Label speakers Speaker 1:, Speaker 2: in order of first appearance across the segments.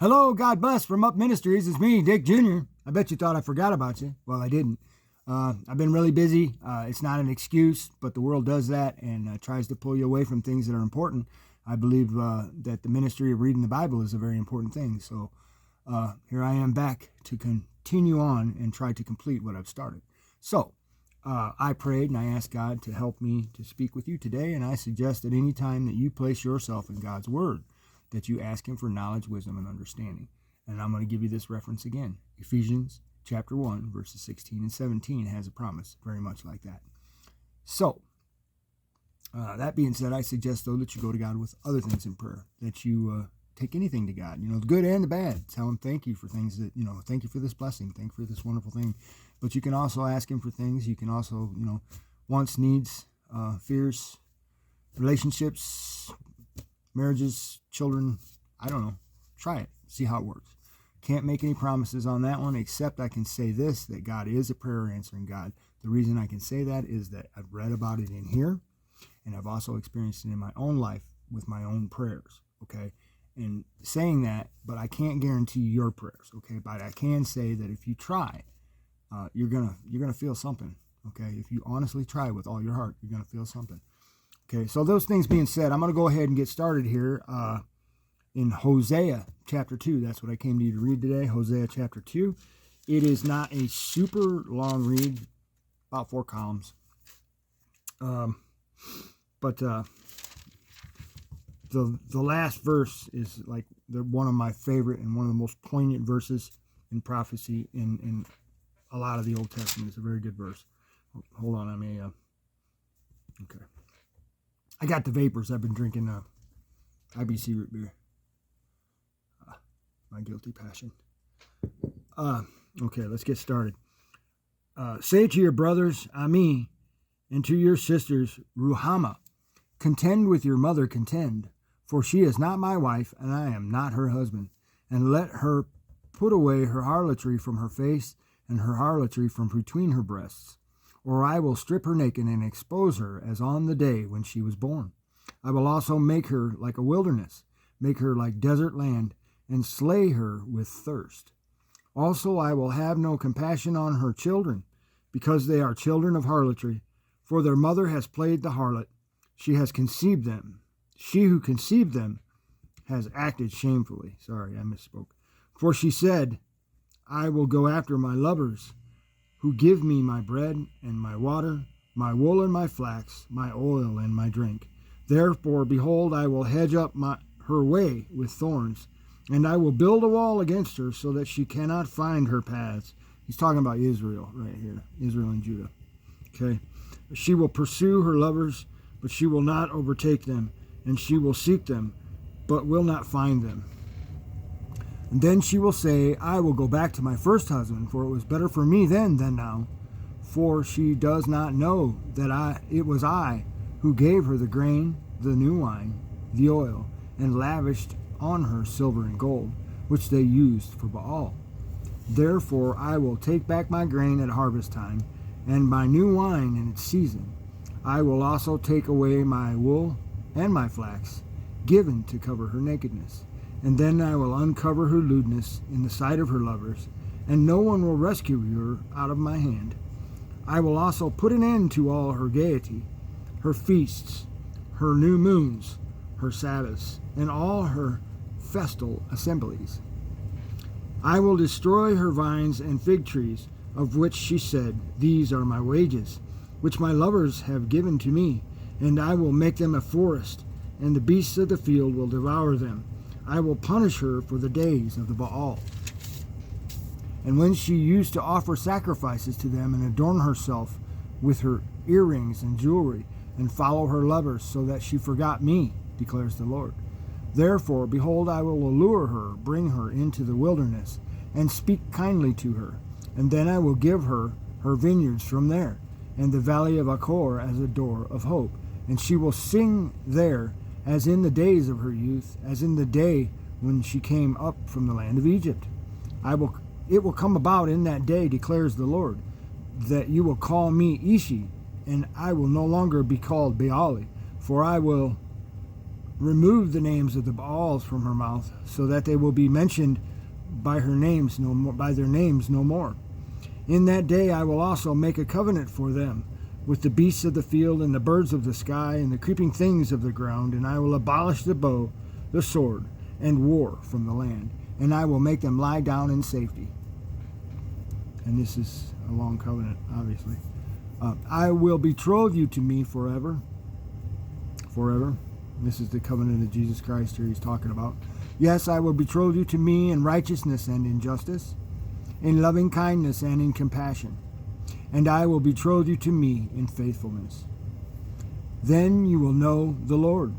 Speaker 1: Hello, God bless from Up Ministries. It's me, Dick Jr. I bet you thought I forgot about you. Well, I didn't. I've been really busy. It's not an excuse, but the world does that and tries to pull you away from things that are important. I believe that the ministry of reading the Bible is a very important thing. So here I am back to continue on and try to complete what I've started. So I prayed and I asked God to help me to speak with you today. And I suggest that any time that you place yourself in God's Word, that you ask Him for knowledge, wisdom, and understanding. And I'm going to give you this reference again. Ephesians chapter 1, verses 16 and 17 has a promise very much like that. So, that being said, I suggest, though, that you go to God with other things in prayer, that you take anything to God, the good and the bad. Tell Him thank you for things that, thank you for this blessing, thank you for this wonderful thing. But you can also ask Him for things. You can also, wants, needs, fears, relationships, marriages, children, I don't know. Try it. See how it works. Can't make any promises on that one, except I can say this, that God is a prayer answering God. The reason I can say that is that I've read about it in here, and I've also experienced it in my own life with my own prayers, okay? And saying that, but I can't guarantee your prayers, okay? But I can say that if you try, you're gonna feel something, okay? If you honestly try with all your heart, you're gonna feel something. Okay, so those things being said, I'm going to go ahead and get started here in Hosea chapter 2. That's what I came to you to read today, Hosea chapter 2. It is not a super long read, about 4 columns. But the last verse is like one of my favorite and one of the most poignant verses in prophecy in a lot of the Old Testament. It's a very good verse. Hold on, I may... Okay. I got the vapors. I've been drinking IBC root beer. My guilty passion. Okay, let's get started. Say to your brothers, Ami, and to your sisters, Ruhama, contend with your mother, contend, for she is not my wife, and I am not her husband. And let her put away her harlotry from her face, and her harlotry from between her breasts. Or I will strip her naked and expose her as on the day when she was born. I will also make her like a wilderness, make her like desert land, and slay her with thirst. Also I will have no compassion on her children, because they are children of harlotry, for their mother has played the harlot. She has conceived them. She who conceived them has acted shamefully. Sorry, I misspoke. For she said, I will go after my lovers, who give me my bread and my water, my wool and my flax, my oil and my drink. Therefore, behold, I will hedge up her way with thorns, and I will build a wall against her so that she cannot find her paths. He's talking about Israel right here, Israel and Judah. Okay. She will pursue her lovers, but she will not overtake them, and she will seek them, but will not find them. And then she will say, I will go back to my first husband, for it was better for me then than now. For she does not know that it was I who gave her the grain, the new wine, the oil, and lavished on her silver and gold, which they used for Baal. Therefore I will take back my grain at harvest time, and my new wine in its season. I will also take away my wool and my flax, given to cover her nakedness. And then I will uncover her lewdness in the sight of her lovers, and no one will rescue her out of my hand. I will also put an end to all her gaiety, her feasts, her new moons, her Sabbaths, and all her festal assemblies. I will destroy her vines and fig trees, of which she said, These are my wages, which my lovers have given to me, and I will make them a forest, and the beasts of the field will devour them. I will punish her for the days of the Baal. And when she used to offer sacrifices to them and adorn herself with her earrings and jewelry, and follow her lovers, so that she forgot me, declares the Lord. Therefore, behold, I will allure her, bring her into the wilderness, and speak kindly to her. And then I will give her her vineyards from there, and the valley of Achor as a door of hope. And she will sing there, as in the days of her youth, as in the day when she came up from the land of Egypt. It will come about in that day, declares the Lord, that you will call me Ishi, and I will no longer be called Baali, for I will remove the names of the Baals from her mouth, so that they will be mentioned by their names no more. In that day I will also make a covenant for them with the beasts of the field and the birds of the sky and the creeping things of the ground, and I will abolish the bow, the sword, and war from the land, and I will make them lie down in safety. And this is a long covenant, obviously. I will betroth you to me forever. Forever. This is the covenant of Jesus Christ here he's talking about. Yes, I will betroth you to me in righteousness and in justice, in loving kindness and in compassion. And I will betroth you to me in faithfulness. Then you will know the Lord.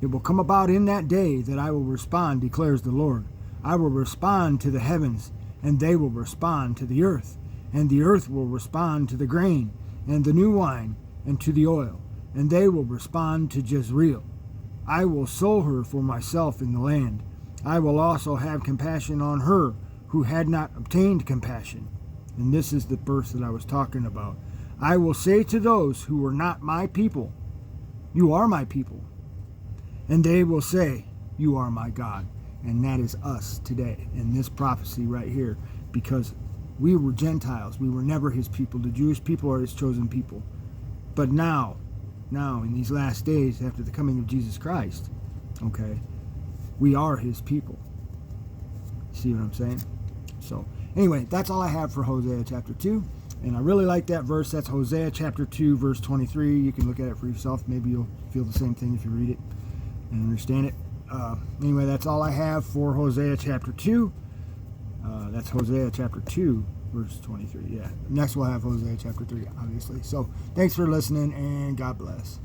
Speaker 1: It will come about in that day that I will respond, declares the Lord. I will respond to the heavens, and they will respond to the earth, and the earth will respond to the grain, and the new wine, and to the oil, and they will respond to Jezreel. I will sow her for myself in the land. I will also have compassion on her who had not obtained compassion. And this is the verse that I was talking about. I will say to those who were not my people, you are my people. And they will say, you are my God. And that is us today in this prophecy right here, because we were Gentiles. We were never his people. The Jewish people are his chosen people. But now in these last days, after the coming of Jesus Christ, okay, we are his people. See what I'm saying? So anyway, that's all I have for Hosea chapter 2. And I really like that verse. That's Hosea chapter 2, verse 23. You can look at it for yourself. Maybe you'll feel the same thing if you read it and understand it. Anyway, that's all I have for Hosea chapter 2. That's Hosea chapter 2, verse 23. Yeah. Next we'll have Hosea chapter 3, obviously. So thanks for listening, and God bless.